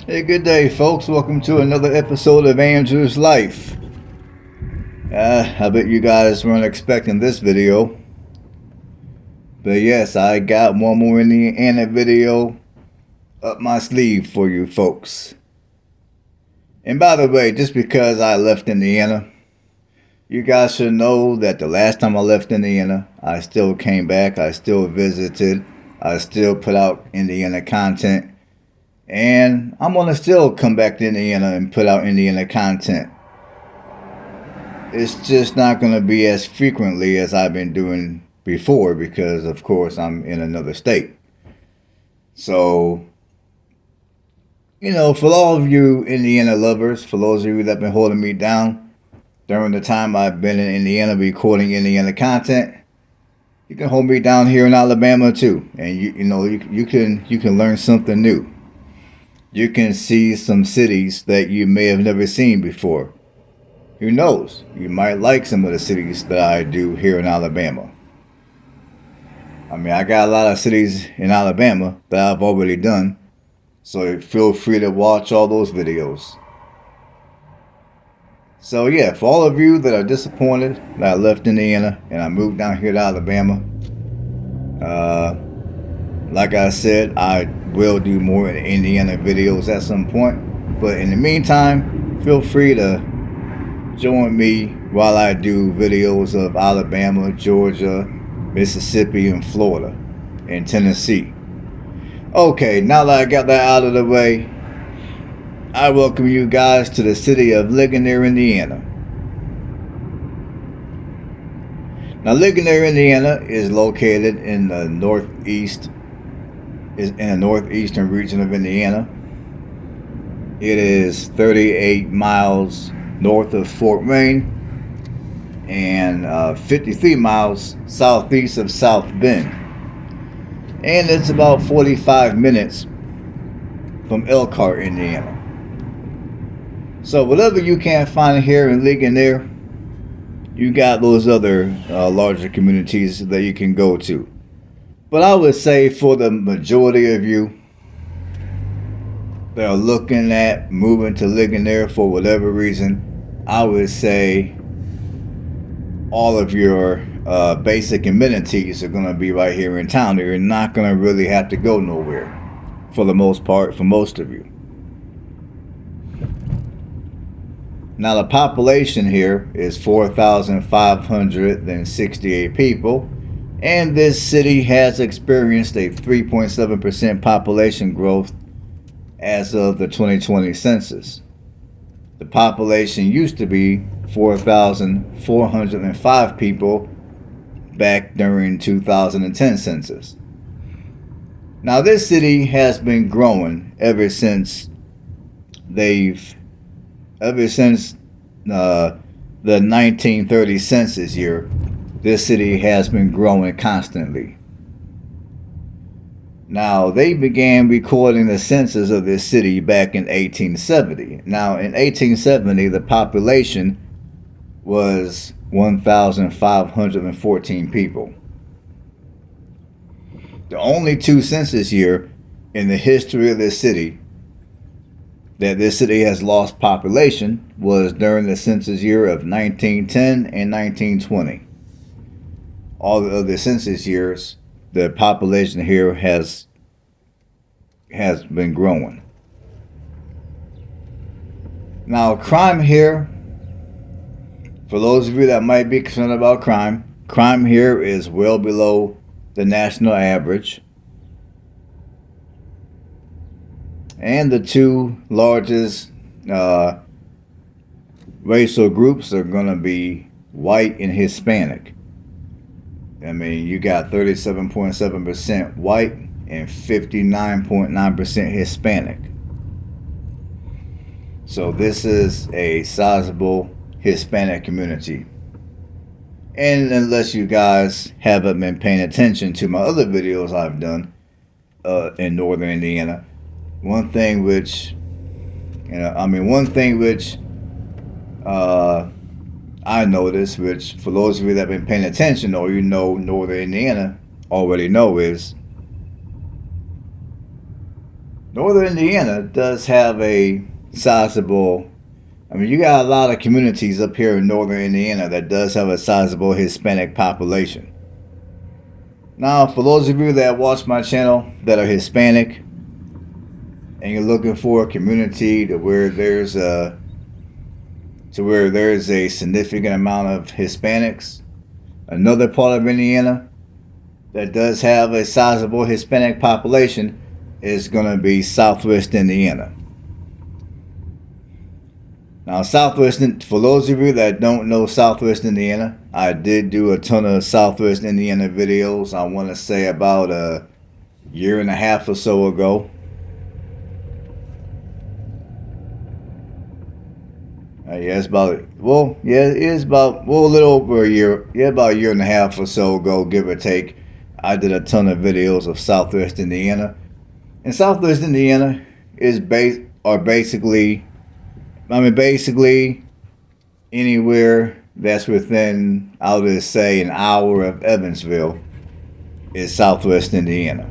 Hey, good day, folks. Welcome to another episode of Andrew's Life. I bet you guys weren't expecting this video. But yes, I got one more Indiana video up my sleeve for you folks. And by the way, just because I left Indiana, you guys should know that the last time I left Indiana, I still came back, I still visited, I still put out Indiana content. And I'm going to still come back to Indiana and put out Indiana content. It's just not going to be as frequently as I've been doing before because, of course, I'm in another state. So, for all of you Indiana lovers, for those of you that have been holding me down during the time I've been in Indiana recording Indiana content, you can hold me down here in Alabama too. And you can learn something new. You can see some cities that you may have never seen before. Who knows? You might like some of the cities that I do here in Alabama. I got a lot of cities in Alabama that I've already done. So feel free to watch all those videos. So yeah, for all of you that are disappointed that I left Indiana and I moved down here to Alabama, like I said, I will do more Indiana videos at some point. But in the meantime, feel free to join me while I do videos of Alabama, Georgia, Mississippi, and Florida, and Tennessee. Okay, now that I got that out of the way, I welcome you guys to the city of Ligonier, Indiana. Now, Ligonier, Indiana is located in the northeastern region of Indiana. It is 38 miles north of Fort Wayne and 53 miles southeast of South Bend. And it's about 45 minutes from Elkhart, Indiana. So whatever you can't find here in Ligonier, you got those other larger communities that you can go to. But I would say for the majority of you that are looking at moving to Ligonier for whatever reason, I would say all of your basic amenities are going to be right here in town. You're not going to really have to go nowhere for the most part, for most of you. Now the population here is 4,568 people, and this city has experienced a 3.7% population growth as of the 2020 census. The population used to be 4,405 people back during 2010 census. Now this city has been growing ever since the 1930 census year. This city has been growing constantly. Now, they began recording the census of this city back in 1870. Now, in 1870, the population was 1,514 people. The only two census years in the history of this city that this city has lost population was during the census year of 1910 and 1920. All the other census years, the population here has been growing. Now, crime here, for those of you that might be concerned about crime here is well below the national average. And the two largest racial groups are going to be white and Hispanic. You got 37.7% white and 59.9% Hispanic. So this is a sizable Hispanic community. And unless you guys haven't been paying attention to my other videos I've done in northern Indiana, one thing which I noticed, which for those of you that have been paying attention or northern Indiana already know, is Northern Indiana does have a sizable, I mean, you got a lot of communities up here in Northern Indiana that does have a sizable Hispanic population. Now, for those of you that watch my channel that are Hispanic, and you're looking for a community to where there's a significant amount of Hispanics, another part of Indiana that does have a sizable Hispanic population is going to be southwest Indiana. Now, for those of you that don't know southwest Indiana, I did do a ton of southwest Indiana videos. I want to say about a year and a half or so ago. It is about a little over a year. Yeah, about a year and a half or so ago, give or take. I did a ton of videos of southwest Indiana. And southwest Indiana is basically anywhere that's within, I'll just say, an hour of Evansville is southwest Indiana.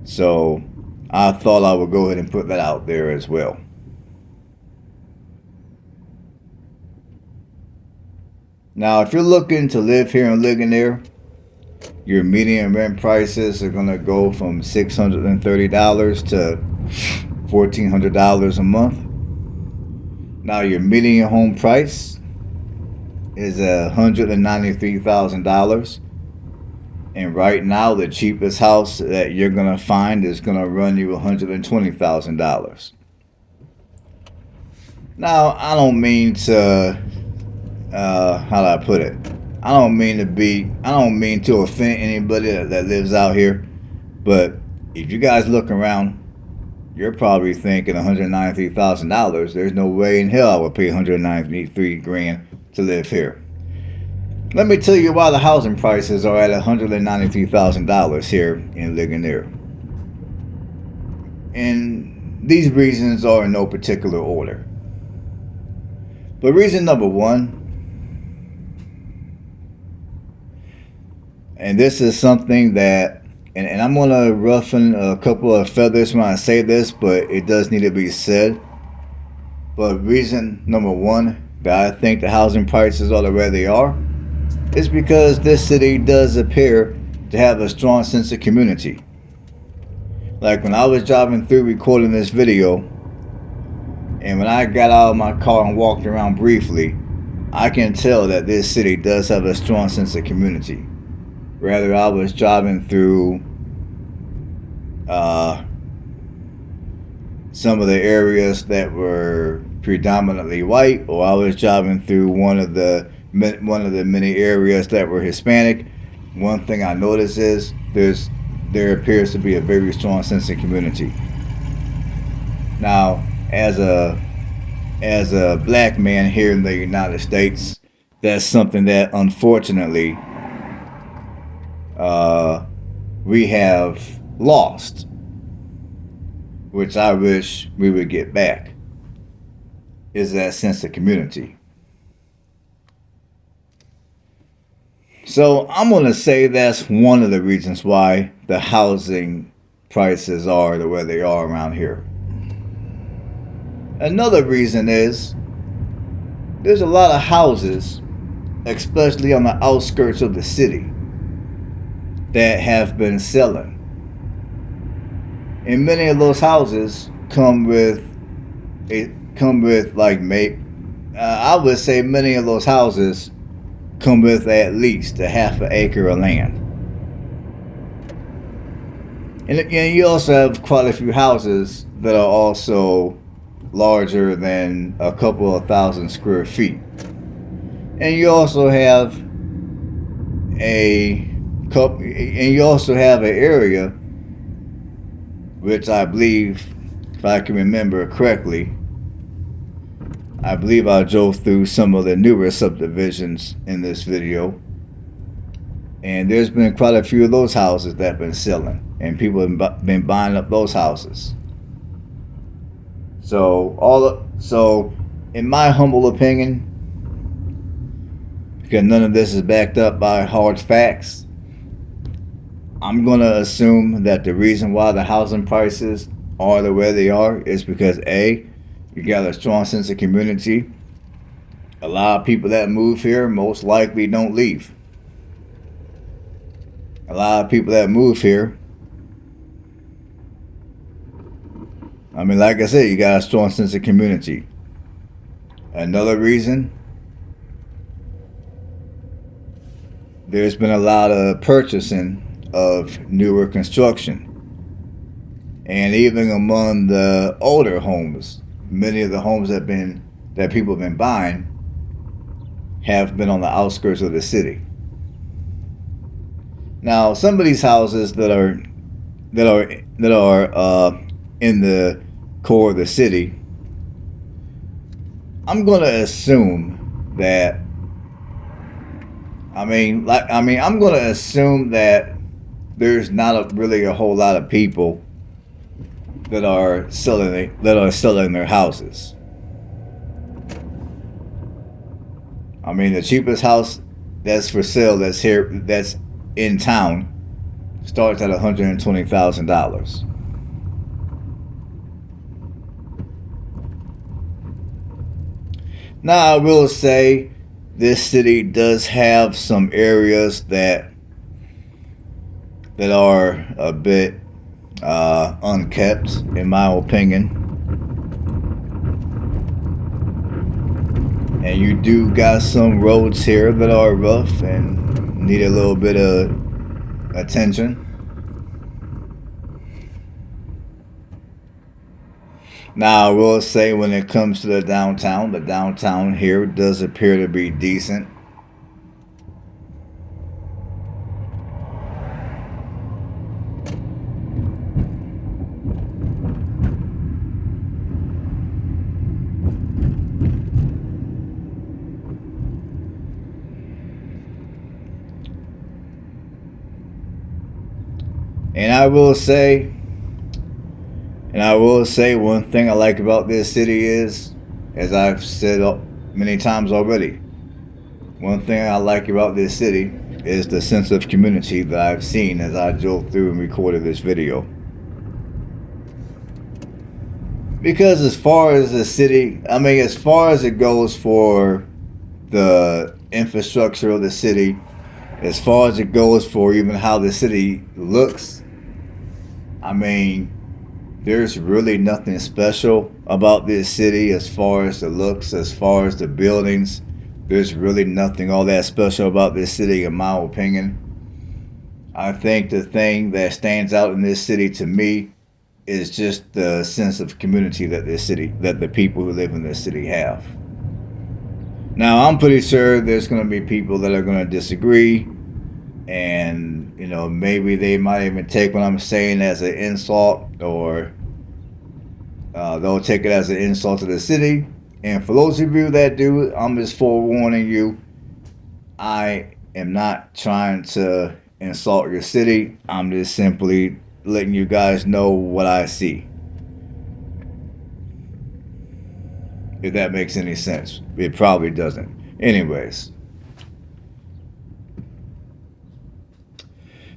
So I thought I would go ahead and put that out there as well. Now, if you're looking to live here in Ligonier, your median rent prices are going to go from $630 to $1,400 a month. Now, your median home price is $193,000. And right now, the cheapest house that you're going to find is going to run you $120,000. Now, I don't mean to, how do I put it? I don't mean to offend anybody that lives out here. But if you guys look around, you're probably thinking $193,000. There's no way in hell I would pay $193,000 to live here. Let me tell you why the housing prices are at $193,000 here in Ligonier. And these reasons are in no particular order. But reason number one, and this is something that, and I'm going to ruffle a couple of feathers when I say this, but it does need to be said. But reason number one that I think the housing prices are the way they are is because this city does appear to have a strong sense of community. Like when I was driving through recording this video, and when I got out of my car and walked around briefly, I can tell that this city does have a strong sense of community. Whether I was driving through some of the areas that were predominantly white, or I was driving through one of the many areas that were Hispanic, one thing I noticed is there appears to be a very strong sense of community. Now, as a black man here in the United States, that's something that unfortunately we have lost, which I wish we would get back, is that sense of community. So I'm going to say that's one of the reasons why the housing prices are the way they are around here. Another reason is there's a lot of houses, especially on the outskirts of the city, that have been selling. And many of those houses come with I would say many of those houses come with at least a half an acre of land. And again, you also have quite a few houses that are also larger than a couple of thousand square feet. And you also have an area, which I believe, if I can remember correctly, I believe I drove through some of the newer subdivisions in this video, and there's been quite a few of those houses that have been selling, and people have been buying up those houses. So in my humble opinion, because none of this is backed up by hard facts, I'm going to assume that the reason why the housing prices are the way they are is because A, you got a strong sense of community. A lot of people that move here most likely don't leave. A lot of people that move here, I mean, like I said, you got a strong sense of community. Another reason, there's been a lot of purchasing of newer construction. And even among the older homes, many of the homes that people have been buying have been on the outskirts of the city. Now, some of these houses that are in the core of the city, I'm going to assume that I'm going to assume that there's not really a whole lot of people that are selling their houses. I mean, the cheapest house that's for sale that's in town starts at $120,000. Now, I will say this city does have some areas that are a bit unkept, in my opinion. And you do got some roads here that are rough and need a little bit of attention. Now, I will say when it comes to the downtown here does appear to be decent. And I will say one thing I like about this city is, as I've said many times already, one thing I like about this city is the sense of community that I've seen as I drove through and recorded this video. Because as far as the city, as far as it goes for the infrastructure of the city, as far as it goes for even how the city looks, there's really nothing special about this city as far as the looks, as far as the buildings. There's really nothing all that special about this city, in my opinion. I think the thing that stands out in this city to me is just the sense of community that the people who live in this city have. Now, I'm pretty sure there's going to be people that are going to disagree, and maybe they might even take what I'm saying as an insult, or they'll take it as an insult to the city. And for those of you that do, I'm just forewarning you, I am not trying to insult your city. I'm just simply letting you guys know what I see. If that makes any sense. It probably doesn't. Anyways.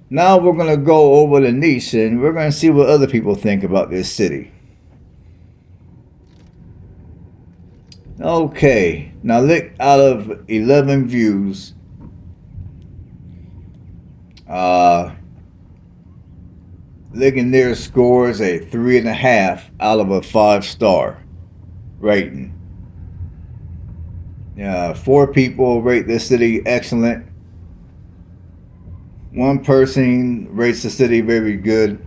Now we're going to go over to niche and we're going to see what other people think about this city. Okay, now look, out of 11 views, Ligonier scores a 3.5 out of a 5-star rating. 4 people rate this city excellent. 1 person rates the city very good.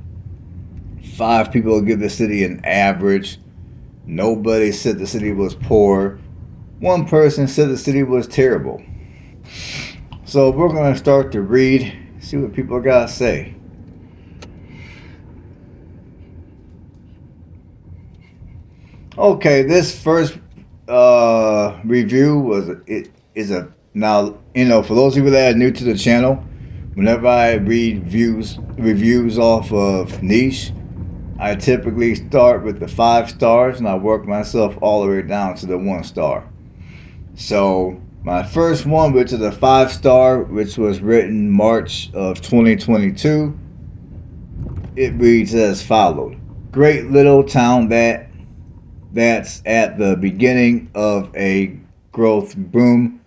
5 people give the city an average. Nobody said the city was poor. 1 person said the city was terrible. So we're going to start to read, see what people got to say. Okay, this first review now, for those of you that are new to the channel, whenever I read reviews off of Niche, I typically start with the 5 stars and I work myself all the way down to the 1 star. So my first one, which is a 5-star, which was written March of 2022, It reads as followed. Great little town that's at the beginning of a growth boom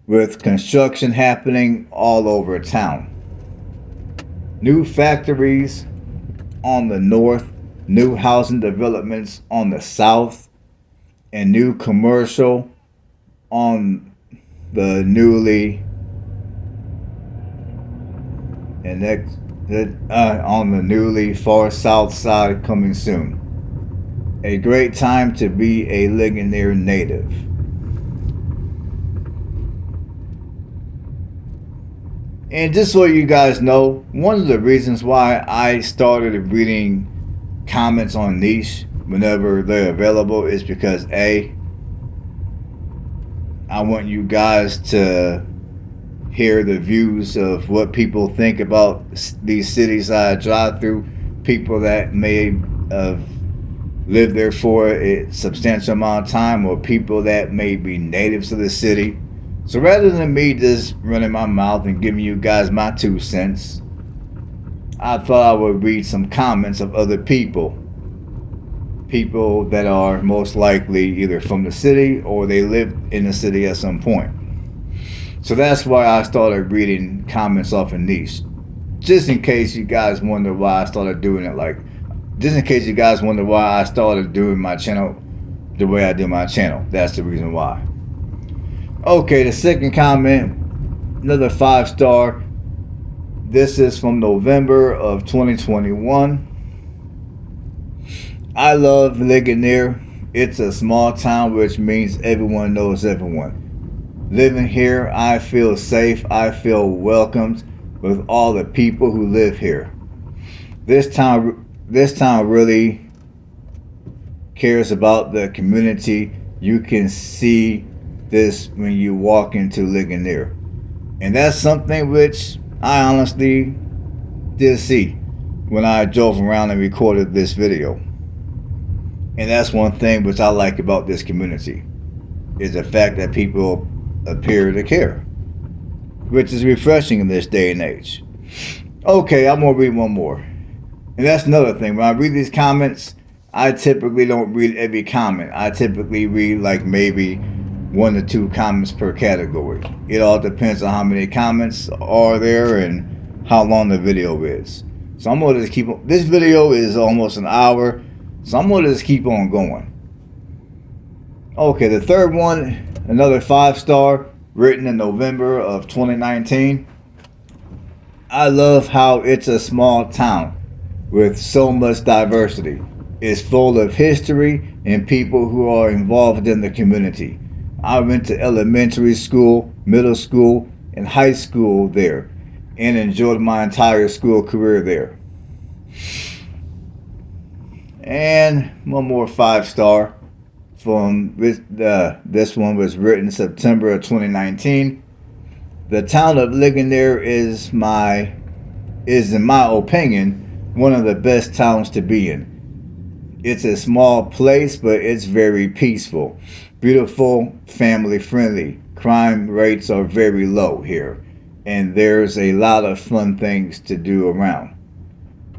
with construction happening all over town. New factories on the north, new housing developments on the south, and new commercial on the newly far south side coming soon. A great time to be a Ligonier native. And just so you guys know, one of the reasons why I started reading comments on niche whenever they're available is because I want you guys to hear the views of what people think about these cities I drive through, people that may have lived there for a substantial amount of time, or people that may be natives of the city. So rather than me just running my mouth and giving you guys my 2 cents, I thought I would read some comments of other people that are most likely either from the city or they lived in the city at some point. So that's why I started reading comments off of niche. Just in case you guys wonder why I started doing it just in case you guys wonder why I started doing my channel the way I do my channel. That's the reason why. Okay, the second comment, another 5-star. This is from November of 2021. I love Ligonier. It's a small town, which means everyone knows everyone. Living here, I feel safe. I feel welcomed with all the people who live here. This town really cares about the community. You can see this when you walk into Ligonier, and that's something which I honestly did see when I drove around and recorded this video. And that's one thing which I like about this community, is the fact that people appear to care, which is refreshing in this day and age. Okay, I'm gonna read one more, and that's another thing. When I read these comments, I typically don't read every comment. I typically read like maybe 1 to 2 comments per category. It all depends on how many comments are there and how long the video is. So I'm gonna just keep on. This video is almost an hour, so I'm gonna just keep on going. Okay, the third one, another 5-star, written in November of 2019. I love how it's a small town with so much diversity. It's full of history and people who are involved in the community. I went to elementary school, middle school, and high school there, and enjoyed my entire school career there. And one more 5-star from this one was written September of 2019. The town of Ligonier is in my opinion one of the best towns to be in. It's a small place, but it's very peaceful. Beautiful, family friendly. Crime rates are very low here, and there's a lot of fun things to do around.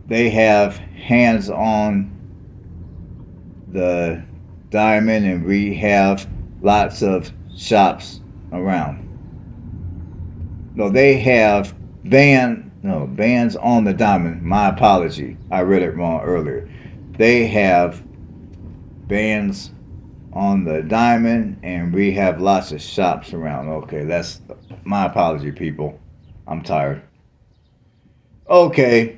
They have hands on the diamond, and we have lots of shops around. No, they have bands on the diamond. My apology. I read it wrong earlier. They have bands on the diamond, and we have lots of shops around. Okay, that's my apology, people. I'm tired. Okay.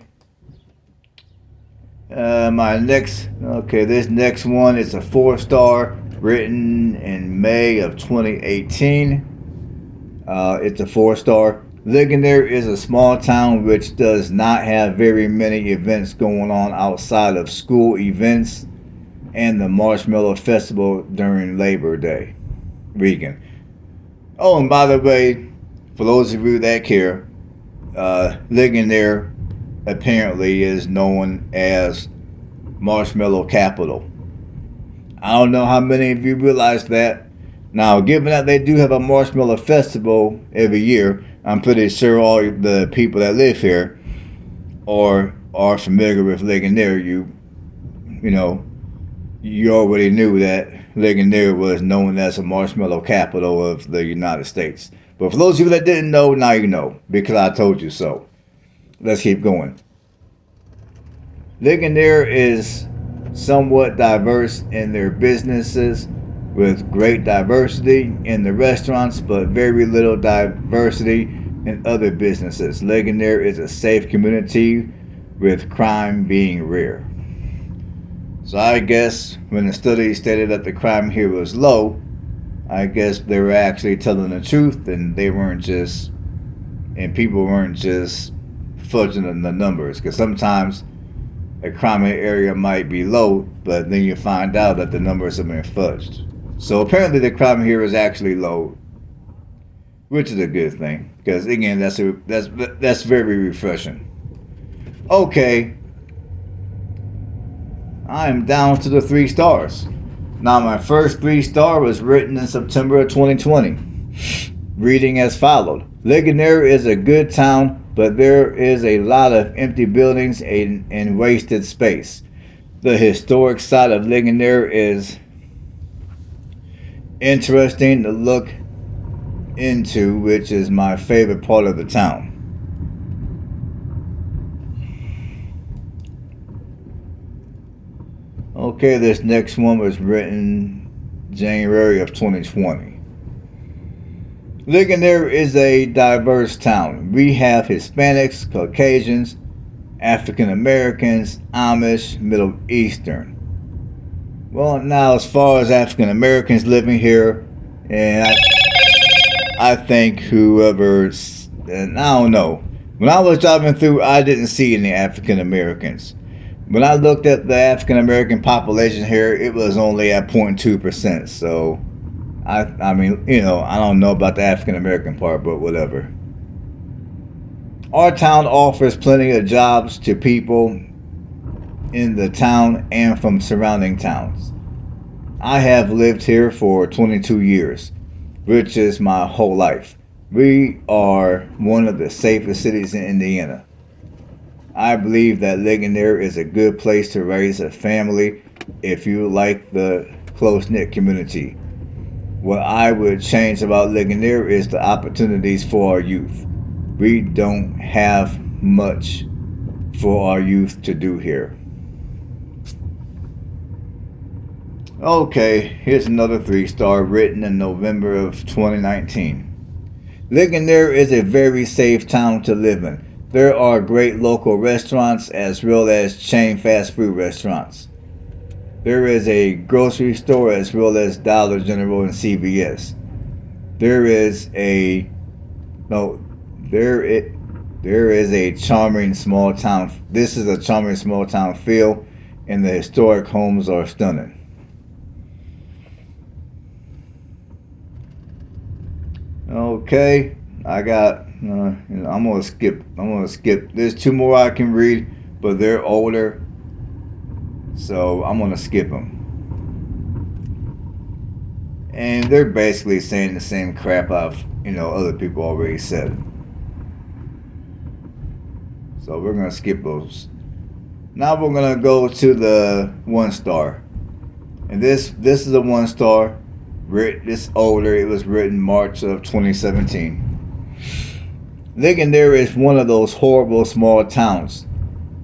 This next one is a 4-star, written in May of 2018. It's a 4-star. Ligonier is a small town which does not have very many events going on outside of school events and the Marshmallow Festival during Labor Day weekend. Oh, and by the way, for those of you that care, Ligonier apparently is known as Marshmallow Capital. I don't know how many of you realize that. Now, given that they do have a Marshmallow Festival every year, I'm pretty sure all the people that live here are are familiar with Ligonier, you know, you already knew that Ligonier was known as the marshmallow capital of the United States. But for those of you that didn't know, now you know, because I told you so. Let's keep going. Ligonier is somewhat diverse in their businesses, with great diversity in the restaurants, but very little diversity in other businesses. Ligonier is a safe community, with crime being rare. So I guess when the study stated that the crime here was low, I guess they were actually telling the truth, and people weren't just fudging the numbers. Because sometimes a crime area might be low, but then you find out that the numbers have been fudged. So apparently the crime here is actually low, which is a good thing, because again, that's very refreshing. Okay, I am down to the 3 stars. Now, my first 3-star was written in September of 2020. Reading as followed: Ligonier is a good town, but there is a lot of empty buildings and wasted space. The historic side of Ligonier is interesting to look into, which is my favorite part of the town. Okay, this next one was written January of 2020. Ligonier is a diverse town. We have Hispanics, Caucasians, African Americans, Amish, Middle Eastern. Well, now as far as African Americans living here, and I think whoever's, and I don't know. When I was driving through, I didn't see any African Americans. When I looked at the African American population here, it was only at 0.2%. So, I mean, I don't know about the African American part, but whatever. Our town offers plenty of jobs to people in the town and from surrounding towns. I have lived here for 22 years, which is my whole life. We are one of the safest cities in Indiana. I believe that Ligonier is a good place to raise a family if you like the close-knit community. What I would change about Ligonier is the opportunities for our youth. We don't have much for our youth to do here. Okay, here's another 3-star written in November of 2019. Ligonier is a very safe town to live in. There are great local restaurants as well as chain fast food restaurants. There is a grocery store as well as Dollar General and CVS. There is a charming small town. This is a charming small town feel, and the historic homes are stunning. Okay, I got. I'm gonna skip. There's 2 more I can read, but they're older, so I'm gonna skip them. And they're basically saying the same crap other people already said. So we're gonna skip those. Now we're gonna go to the 1-star, and this is a 1-star. This older. It was written March of 2017. Ligonier is one of those horrible small towns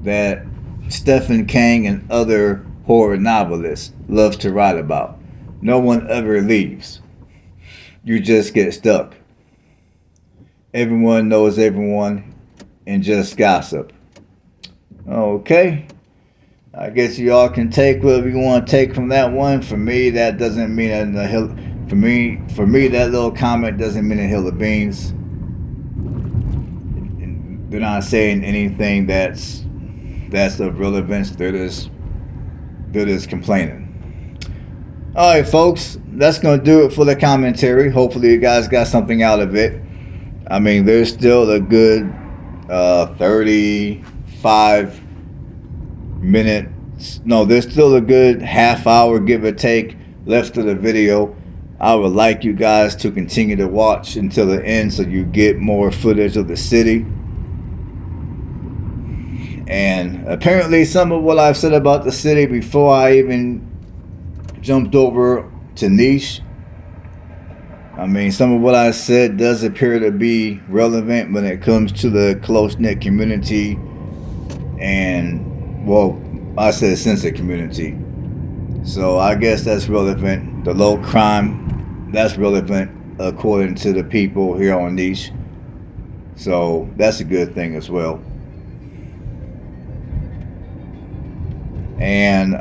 that Stephen King and other horror novelists love to write about. No one ever leaves. You just get stuck. Everyone knows everyone and just gossip. Okay. I guess y'all can take whatever you want to take from that one. For me, that doesn't mean a hill. For me, that little comment doesn't mean a hill of beans. They're not saying anything that's of relevance. They're just complaining. All right, folks, that's gonna do it for the commentary. Hopefully, you guys got something out of it. I mean, there's still a good 35 minutes. No, there's still a good half hour, give or take, left of the video. I would like you guys to continue to watch until the end so you get more footage of the city. And apparently some of what I've said about the city before I even jumped over to niche, I mean, some of what I said does appear to be relevant when it comes to the close-knit community and, well, I said sensitive community. So I guess that's relevant. The low crime, that's relevant according to the people here on niche. So that's a good thing as well. And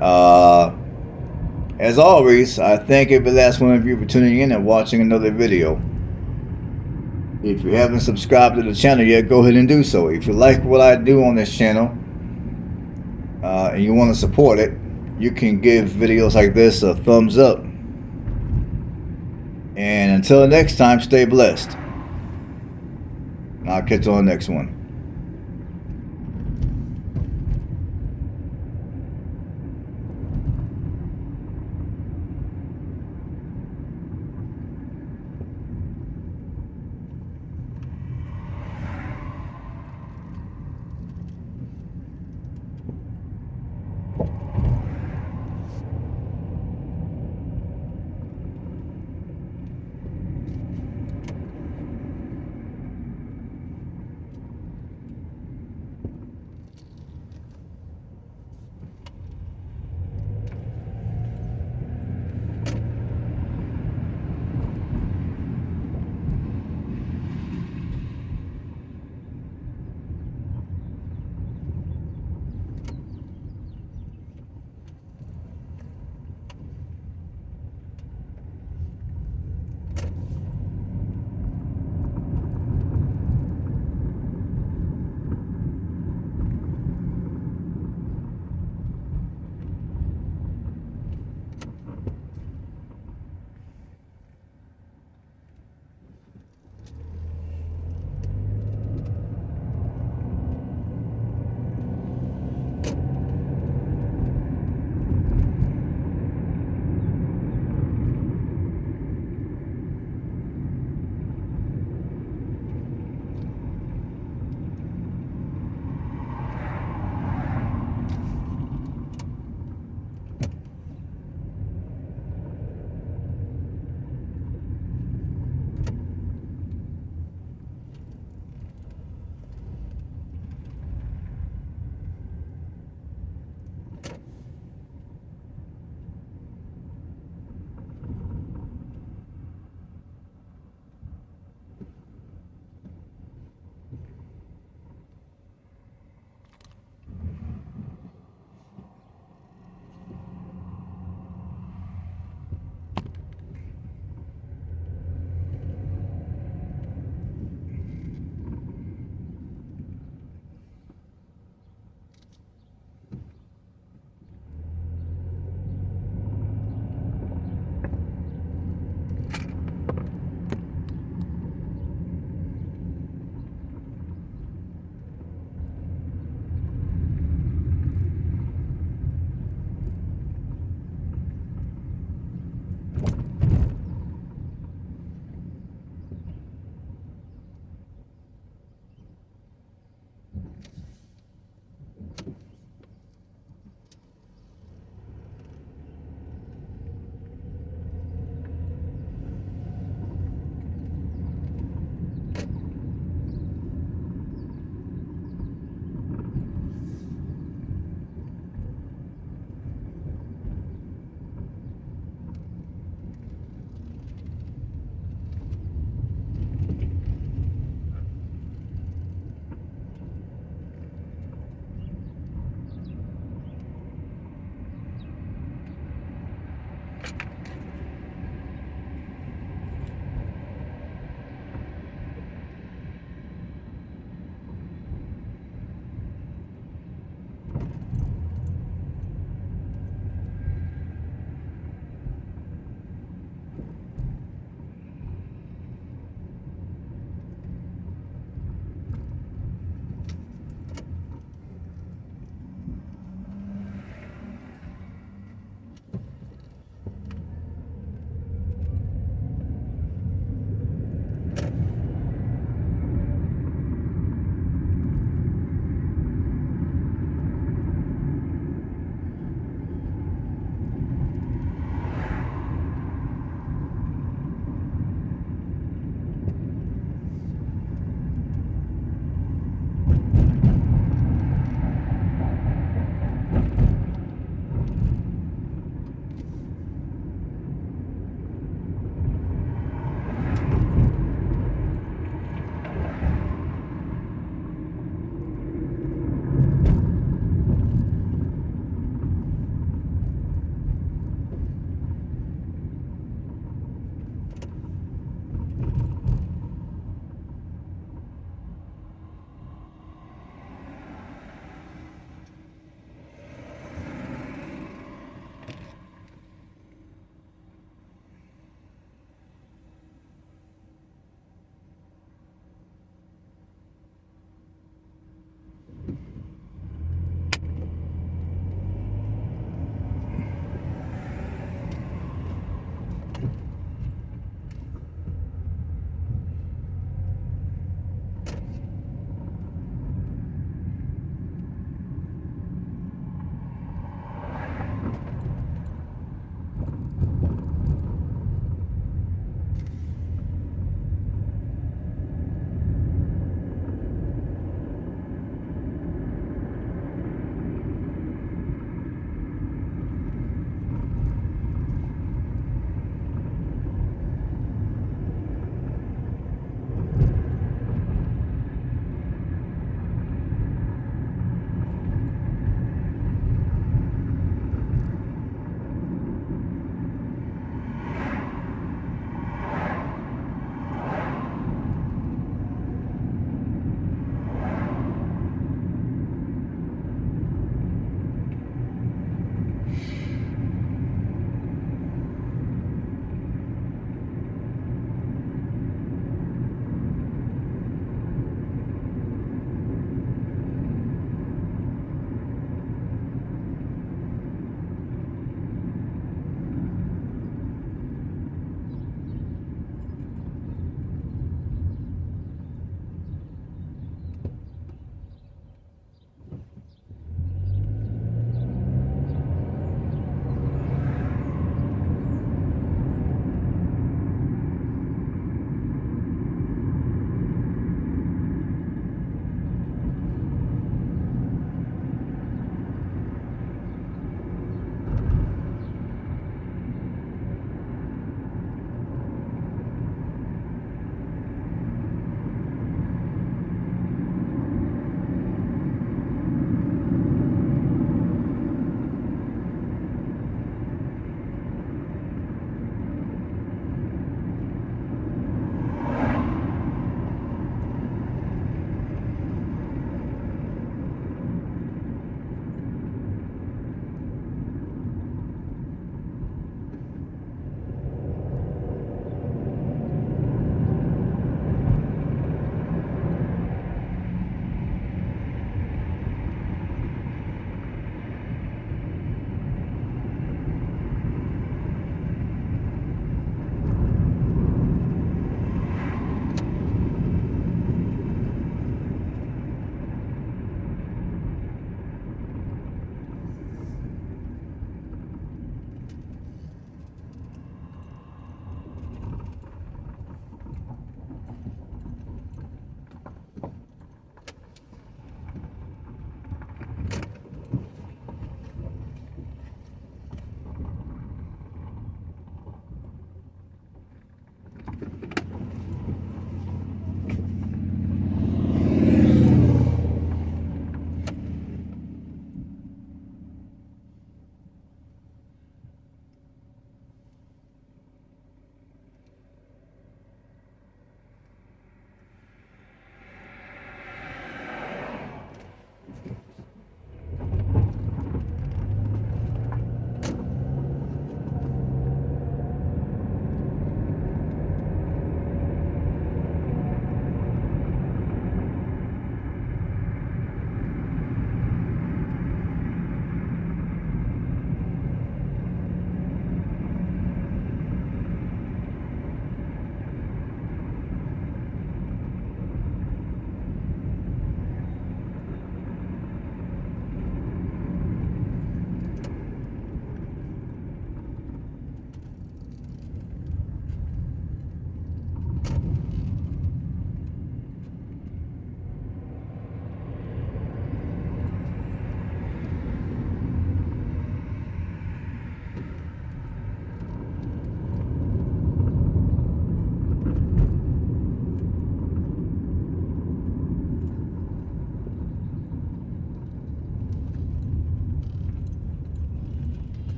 as always, I thank every last one of you for tuning in and watching another video. If you haven't subscribed to the channel yet, go ahead and do so. If you like what I do on this channel and you want to support it, you can give videos like this a thumbs up. And until next time, stay blessed. And I'll catch you on the next one.